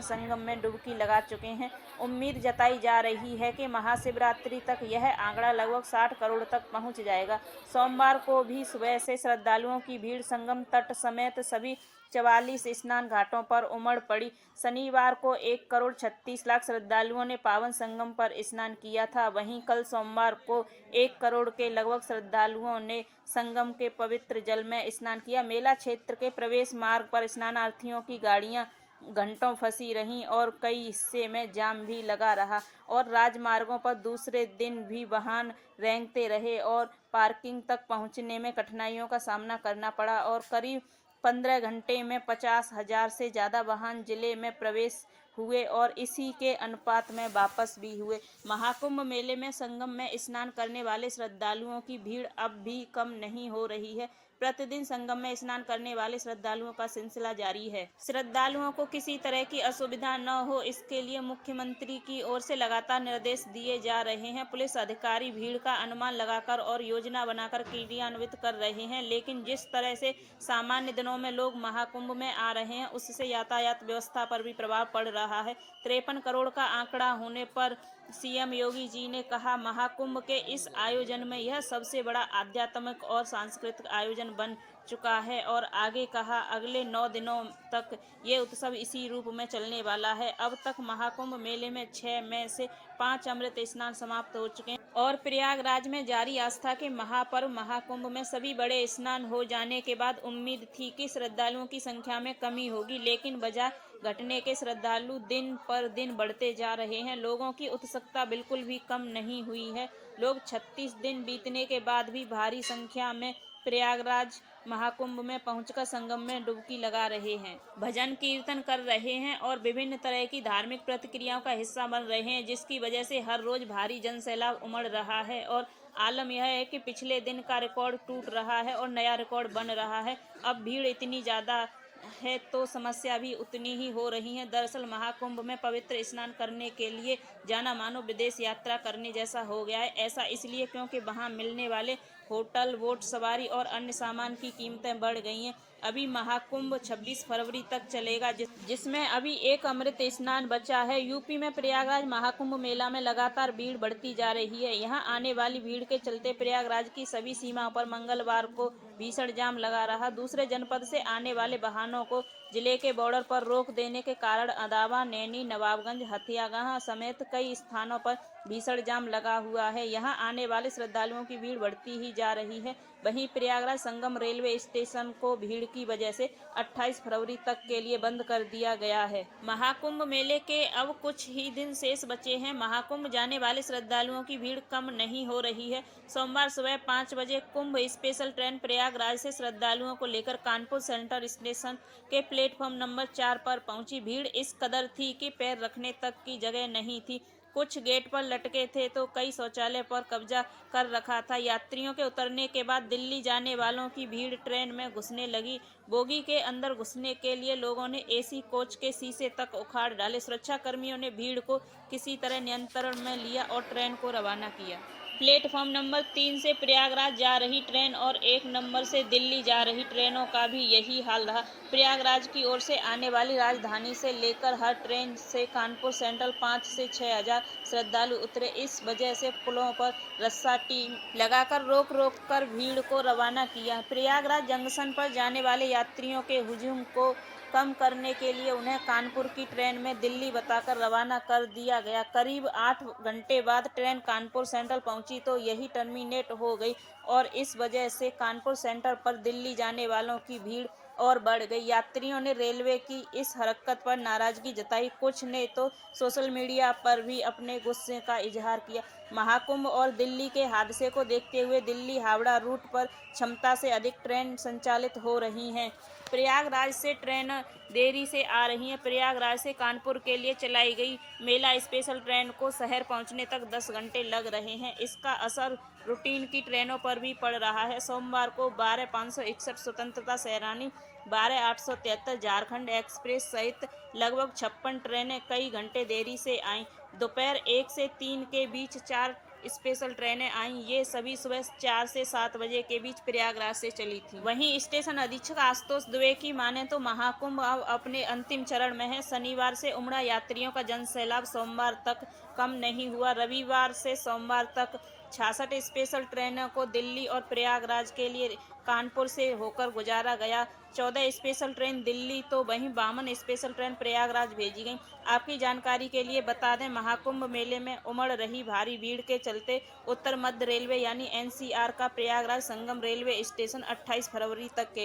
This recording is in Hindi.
संगम में डुबकी लगा चुके हैं। उम्मीद जताई जा रही है कि महाशिवरात्रि तक यह आंकड़ा लगभग 60 करोड़ तक पहुंच जाएगा। सोमवार को भी सुबह से श्रद्धालुओं की भीड़ संगम तट समेत सभी 44 स्नान घाटों पर उमड़ पड़ी। शनिवार को 1,36,00,000 श्रद्धालुओं ने पावन संगम पर स्नान किया था। वहीं कल सोमवार को 1 करोड़ के लगभग श्रद्धालुओं ने संगम के पवित्र जल में स्नान किया। मेला क्षेत्र के प्रवेश मार्ग पर स्नानार्थियों की गाड़ियां घंटों फंसी रहीं और कई हिस्से में जाम भी लगा रहा और राजमार्गों पर दूसरे दिन भी वाहन रेंगते रहे और पार्किंग तक पहुंचने में कठिनाइयों का सामना करना पड़ा और करीब 15 घंटे में 50,000 से ज़्यादा वाहन जिले में प्रवेश हुए और इसी के अनुपात में वापस भी हुए। महाकुंभ मेले में संगम में स्नान करने वाले श्रद्धालुओं की भीड़ अब भी कम नहीं हो रही है। प्रतिदिन संगम में स्नान करने वाले श्रद्धालुओं का सिलसिला जारी है। श्रद्धालुओं को किसी तरह की असुविधा न हो, इसके लिए मुख्यमंत्री की ओर से लगातार निर्देश दिए जा रहे हैं। पुलिस अधिकारी भीड़ का अनुमान लगाकर और योजना बनाकर क्रियान्वित कर रहे हैं, लेकिन जिस तरह से सामान्य दिनों में लोग महाकुंभ में आ रहे हैं, उससे यातायात व्यवस्था पर भी प्रभाव पड़ रहा है। 53 करोड़ का आंकड़ा होने पर सीएम योगी जी ने कहा, महाकुंभ के इस आयोजन में यह सबसे बड़ा आध्यात्मिक और सांस्कृतिक आयोजन बन चुका है और आगे कहा, अगले 9 दिनों तक ये उत्सव इसी रूप में चलने वाला है। अब तक महाकुंभ मेले में 6 में से 5 अमृत स्नान समाप्त हो चुके हैं और प्रयागराज में जारी आस्था के महापर्व महाकुंभ में सभी बड़े स्नान हो जाने के बाद उम्मीद थी कि श्रद्धालुओं की संख्या में कमी होगी, लेकिन बजाय घटने के श्रद्धालु दिन पर दिन बढ़ते जा रहे हैं। लोगों की उत्सुकता बिल्कुल भी कम नहीं हुई है। लोग 36 दिन बीतने के बाद भी भारी संख्या में प्रयागराज महाकुंभ में पहुंचकर संगम में डुबकी लगा रहे हैं, भजन कीर्तन कर रहे हैं और विभिन्न तरह की धार्मिक प्रतिक्रियाओं का हिस्सा बन रहे हैं, जिसकी वजह से हर रोज भारी जनसैलाब उमड़ रहा है और आलम यह है कि पिछले दिन का रिकॉर्ड टूट रहा है और नया रिकॉर्ड बन रहा है। अब भीड़ इतनी ज़्यादा है तो समस्या भी उतनी ही हो रही है। दरअसल महाकुंभ में पवित्र स्नान करने के लिए जाना मानो विदेश यात्रा करने जैसा हो गया है। ऐसा इसलिए क्योंकि वहां मिलने वाले होटल, बोट सवारी और अन्य सामान की कीमतें बढ़ गई हैं। अभी महाकुंभ 26 फरवरी तक चलेगा, जिसमें अभी एक अमृत स्नान बचा है। यूपी में प्रयागराज महाकुंभ मेला में लगातार भीड़ बढ़ती जा रही है। यहां आने वाली भीड़ के चलते प्रयागराज की सभी सीमाओं पर मंगलवार को भीषण जाम लगा रहा। दूसरे जनपद से आने वाले वाहनों को जिले के बॉर्डर पर रोक देने के कारण अदावा, नैनी, नवाबगंज, हथियागाह समेत कई स्थानों पर भीषण जाम लगा हुआ है। यहां आने वाले श्रद्धालुओं की भीड़ बढ़ती ही जा रही है। वहीं प्रयागराज संगम रेलवे स्टेशन को भीड़ की वजह से 28 फरवरी तक के लिए बंद कर दिया गया है। महाकुंभ मेले के अब कुछ ही दिन शेष बचे हैं। महाकुंभ जाने वाले श्रद्धालुओं की भीड़ कम नहीं हो रही है। सोमवार सुबह 5 बजे कुंभ स्पेशल ट्रेन प्रयागराज से श्रद्धालुओं को लेकर कानपुर सेंट्रल स्टेशन के प्लेटफॉर्म नंबर 4 पर पहुंची। भीड़ इस कदर थी कि पैर रखने तक की जगह नहीं थी। कुछ गेट पर लटके थे तो कई शौचालय पर कब्जा कर रखा था। यात्रियों के उतरने के बाद दिल्ली जाने वालों की भीड़ ट्रेन में घुसने लगी। बोगी के अंदर घुसने के लिए लोगों ने एसी कोच के शीशे तक उखाड़ डाले। सुरक्षा कर्मियों ने भीड़ को किसी तरह नियंत्रण में लिया और ट्रेन को रवाना किया। प्लेटफॉर्म नंबर 3 से प्रयागराज जा रही ट्रेन और 1 नंबर से दिल्ली जा रही ट्रेनों का भी यही हाल रहा। प्रयागराज की ओर से आने वाली राजधानी से लेकर हर ट्रेन से कानपुर सेंट्रल 5 से 6,000 श्रद्धालु उतरे। इस वजह से पुलों पर रस्सा टीम लगाकर रोक कर भीड़ को रवाना किया। प्रयागराज जंक्शन पर जाने वाले यात्रियों के हुजूम को कम करने के लिए उन्हें कानपुर की ट्रेन में दिल्ली बताकर रवाना कर दिया गया। करीब 8 घंटे बाद ट्रेन कानपुर सेंट्रल पहुंची तो यही टर्मिनेट हो गई और इस वजह से कानपुर सेंटर पर दिल्ली जाने वालों की भीड़ और बढ़ गई। यात्रियों ने रेलवे की इस हरकत पर नाराजगी जताई। कुछ ने तो सोशल मीडिया पर भी अपने गुस्से का इजहार किया। महाकुंभ और दिल्ली के हादसे को देखते हुए दिल्ली हावड़ा रूट पर क्षमता से अधिक ट्रेन संचालित हो रही हैं। प्रयागराज से ट्रेन देरी से आ रही है। प्रयागराज से कानपुर के लिए चलाई गई मेला स्पेशल ट्रेन को शहर पहुंचने तक 10 घंटे लग रहे हैं। इसका असर रूटीन की ट्रेनों पर भी पड़ रहा है। सोमवार को 12,561 स्वतंत्रता सेनानी, 12,873 झारखंड एक्सप्रेस सहित लगभग 56 ट्रेनें कई घंटे देरी से आईं। दोपहर 1 से 3 के बीच 4 स्पेशल ट्रेनें आईं। ये सभी सुबह 4 से 7 बजे के बीच प्रयागराज से चली थी। वहीं स्टेशन अधीक्षक आशुतोष दुबे की माने तो महाकुंभ अब अपने अंतिम चरण में है। शनिवार से उमड़ा यात्रियों का जनसैलाब सोमवार तक कम नहीं हुआ। रविवार से सोमवार तक 66 स्पेशल ट्रेनों को दिल्ली और प्रयागराज के लिए कानपुर से होकर गुजारा गया। 14 स्पेशल ट्रेन दिल्ली तो वहीं 52 स्पेशल ट्रेन प्रयागराज भेजी गईं। आपकी जानकारी के लिए बता दें, महाकुंभ मेले में उमड़ रही भारी भीड़ के चलते उत्तर मध्य रेलवे यानी एनसीआर का प्रयागराज संगम रेलवे स्टेशन 28 फरवरी तक के लिए